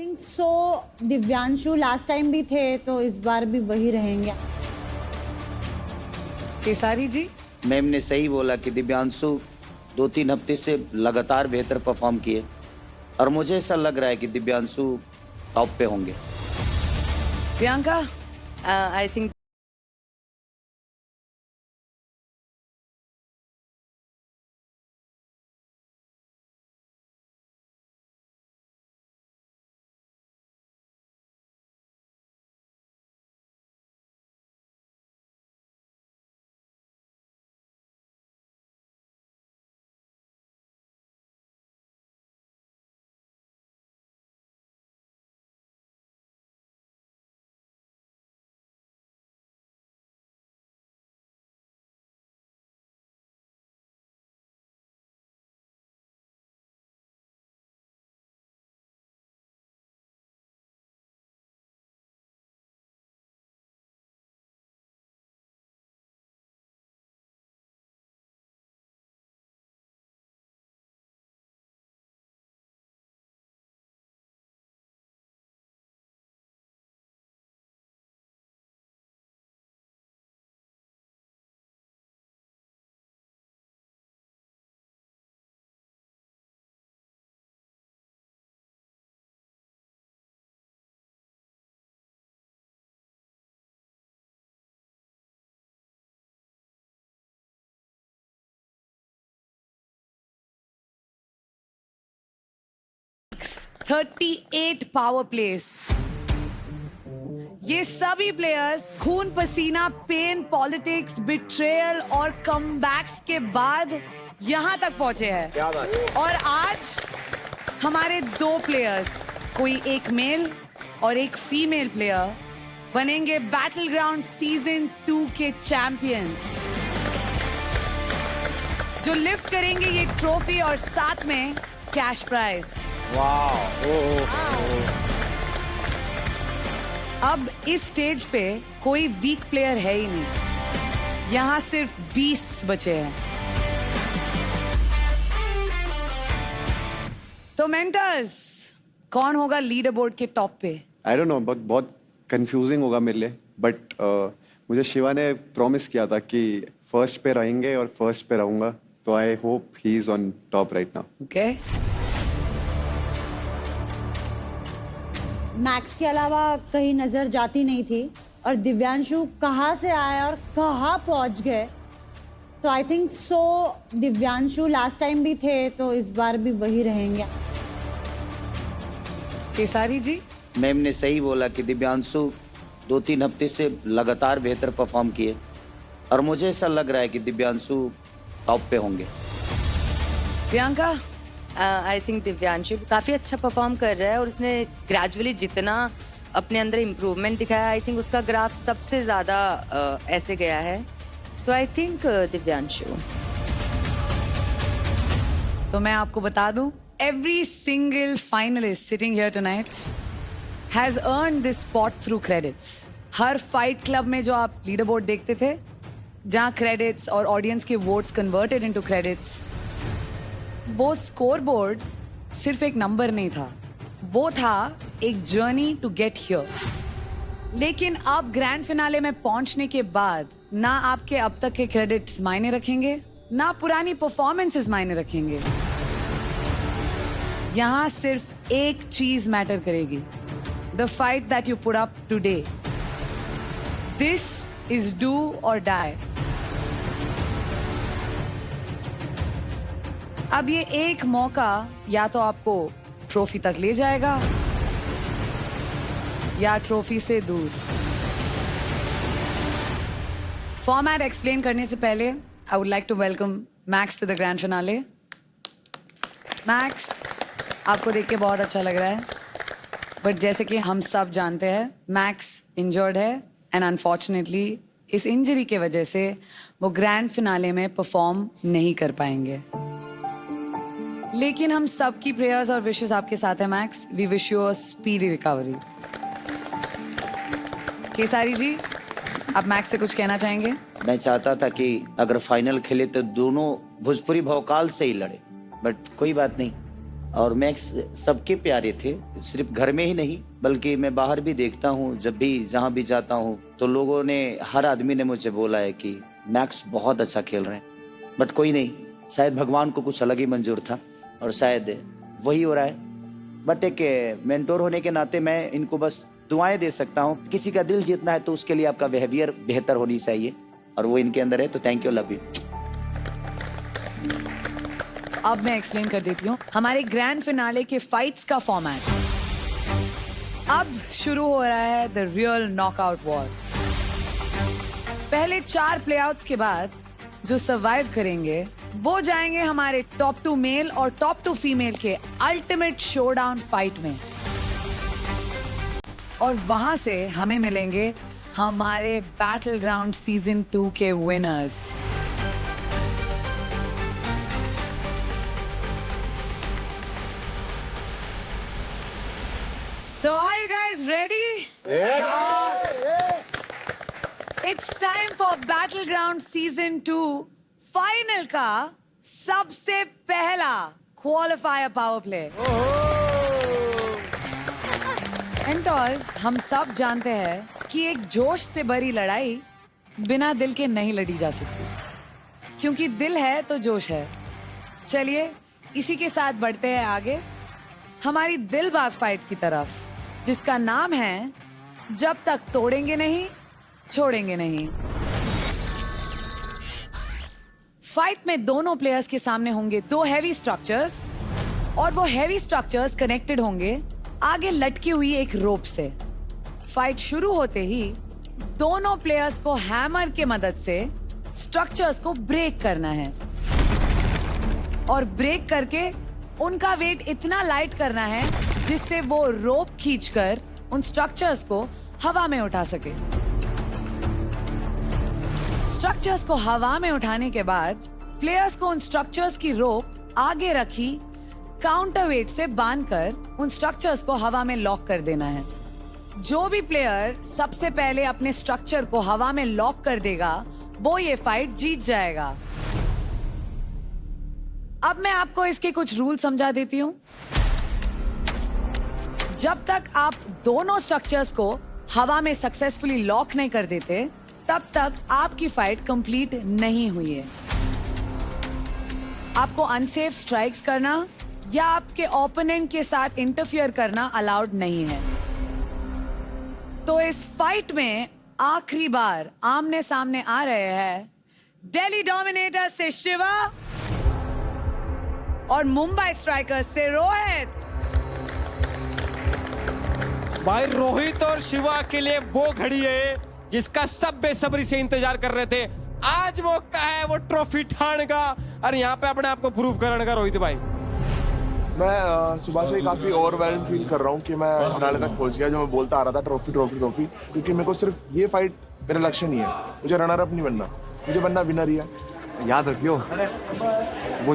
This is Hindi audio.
Think so Divyanshu last time भी थे तो इस बार भी वही रहेंगे। केसारी जी, मैम ने सही बोला कि दिव्यांशु 2-3 हफ्ते से लगातार बेहतर परफॉर्म किए और मुझे ऐसा लग रहा है कि दिव्यांशु टॉप पे होंगे। Priyanka, I think $38 power place. ये सभी प्लेयर्स खून पसीना, पेन, पॉलिटिक्स, बिट्रेयल और कमबैक्स के बाद यहाँ तक पहुंचे हैं। और आज हमारे दो प्लेयर्स, कोई एक मेल और एक फीमेल प्लेयर, बनेंगे बैटल ग्राउंड सीजन 2 के चैंपियंस, जो लिफ्ट करेंगे ये ट्रॉफी और साथ में कैश प्राइज। अब इस स्टेज पे कोई वीक प्लेयर है ही नहीं, यहाँ सिर्फ बीस्ट्स बचे हैं। तो मेंटर्स, कौन होगा लीडर बोर्ड के टॉप पे? आई डोंट नो, बहुत कंफ्यूजिंग होगा मेरे लिए, बट मुझे शिवा ने प्रॉमिस किया था कि फर्स्ट पे रहेंगे और फर्स्ट पे रहूंगा, तो I hope he is on top right now. Okay, max के अलावा कहीं नजर जाती नहीं थी और दिव्यांशु कहाँ से आए और कहाँ पहुँच गए। तो I think so Divyanshu last time भी थे तो इस बार भी वही रहेंगे। केसारी जी, मैम ने सही बोला कि दिव्यांशु 2-3 हफ्ते से लगातार बेहतर परफॉर्म किए और मुझे ऐसा लग रहा है कि दिव्यांशु टॉप पे होंगे। प्रियंका, आई थिंक दिव्यांशु काफी अच्छा परफॉर्म कर रहा है और उसने ग्रेजुअली जितना अपने अंदर इम्प्रूवमेंट दिखाया, आई थिंक उसका ग्राफ सबसे ज्यादा ऐसे गया है। सो आई थिंक दिव्यांशु। तो मैं आपको बता दूं, every single finalist sitting here tonight has earned this spot through credits. Her fight club में जो आप लीडर बोर्ड देखते थे, जहां क्रेडिट्स और ऑडियंस के वोट्स कन्वर्टेड इनटू क्रेडिट्स, वो स्कोर बोर्ड सिर्फ एक नंबर नहीं था, वो था एक जर्नी टू गेट हियर। लेकिन अब ग्रैंड फिनाले में पहुंचने के बाद ना आपके अब तक के क्रेडिट्स मायने रखेंगे, ना पुरानी परफॉर्मेंसेस मायने रखेंगे। यहां सिर्फ एक चीज मैटर करेगी, the fight that you put up today. This is do और डाई। अब ये एक मौका या तो आपको ट्रॉफी तक ले जाएगा या ट्रॉफी से दूर। फॉर्मेट एक्सप्लेन करने से पहले I would like to welcome Max to the grand finale. Max, आपको देख के बहुत अच्छा लग रहा है, बट जैसे कि हम सब जानते हैं, मैक्स इंजर्ड है एंड अनफॉर्चुनेटली इस इंजरी के वजह से वो ग्रैंड फिनाले में परफॉर्म नहीं कर पाएंगे। लेकिन हम सबकी प्रेयर्स और विशेस आपके साथ है Max. We wish you a speedy recovery. Kesari ji, आप मैक्स से कुछ कहना चाहेंगे? मैं चाहता था कि अगर फाइनल खेले तो दोनों भोजपुरी भौकाल से ही लड़े, बट कोई बात नहीं, और मैक्स सबके प्यारे थे, सिर्फ घर में ही नहीं बल्कि मैं बाहर भी देखता हूँ, जब भी जहाँ भी जाता हूँ तो लोगों ने, हर आदमी ने मुझे बोला है कि मैक्स बहुत अच्छा खेल रहे हैं। बट कोई नहीं, शायद भगवान को कुछ अलग ही मंजूर था और शायद वही हो रहा है। बट एक मेंटोर होने के नाते मैं इनको बस दुआएं दे सकता हूँ। किसी का दिल जीतना है तो उसके लिए आपका बिहेवियर बेहतर होनी चाहिए और वो इनके अंदर है, तो थैंक यू, लव यू। अब मैं एक्सप्लेन कर देती हूँ हमारे ग्रैंड फिनाले के फाइट्स का फॉर्मेट। अब शुरू हो रहा है द रियल नॉकआउट वॉर। पहले 4 प्लेआउट्स के बाद जो सरवाइव करेंगे वो जाएंगे हमारे टॉप 2 मेल और टॉप 2 फीमेल के अल्टीमेट शोडाउन फाइट में, और वहां से हमें मिलेंगे हमारे बैटल ग्राउंड सीजन 2 के winners. So are you guys ready? It's time for Battleground Season 2 final का सबसे पहला क्वालिफायर पावर प्ले। एंटॉर्स, हम सब जानते हैं कि एक जोश से भरी लड़ाई बिना दिल के नहीं लड़ी जा सकती, क्योंकि दिल है तो जोश है। चलिए इसी के साथ बढ़ते हैं आगे हमारी दिल बाग फाइट की तरफ, जिसका नाम है जब तक तोड़ेंगे नहीं छोड़ेंगे नहीं। फाइट में दोनों प्लेयर्स के सामने होंगे 2 हैवी स्ट्रक्चर्स, और वो हैवी स्ट्रक्चर्स कनेक्टेड होंगे आगे लटकी हुई एक रोप से। फाइट शुरू होते ही दोनों प्लेयर्स को हैमर के मदद से स्ट्रक्चर्स को ब्रेक करना है, और ब्रेक करके उनका वेट इतना लाइट करना है जिससे वो रोप खींचकर उन स्ट्रक्चर्स को हवा में उठा सके। स्ट्रक्चर्स को हवा में उठाने के बाद प्लेयर्स को उन स्ट्रक्चर्स की रोप आगे रखी काउंटर वेट से बांधकर उन स्ट्रक्चर्स को हवा में लॉक कर देना है। जो भी प्लेयर सबसे पहले अपने स्ट्रक्चर को हवा में लॉक कर देगा वो ये फाइट जीत जाएगा। अब मैं आपको इसके कुछ रूल समझा देती हूँ। जब तक आप दोनों स्ट्रक्चर्स को हवा में सक्सेसफुली लॉक नहीं कर देते तब तक आपकी फाइट कंप्लीट नहीं हुई है। आपको अनसेफ स्ट्राइक्स करना या आपके ओपोनेंट के साथ इंटरफियर करना अलाउड नहीं है। तो इस फाइट में आखिरी बार आमने सामने आ रहे हैं दिल्ली डोमिनेटर से शिवा और मुंबई स्ट्राइकर्स से रोहित। भाई रोहित और शिवा के लिए वो घड़ी है जिसका सब बेसब्री से इंतजार कर रहे थे। आज मौका है वो ट्रॉफी ठाने का और यहाँ पे अपने आप को प्रूव करने का। रोहित भाई, मैं सुबह से काफी ओवरवेल्म फील कर रहा हूँ कि मैं फिनाले तक पहुंच गया। जो मैं बोलता आ रहा था ट्रॉफी ट्रॉफी ट्रॉफी, क्योंकि मेरे को सिर्फ ये फाइट मेरा लक्ष्य नहीं है। मुझे रनर अप नहीं बनना, मुझे बनना विनर ही है। याद रखियो, वो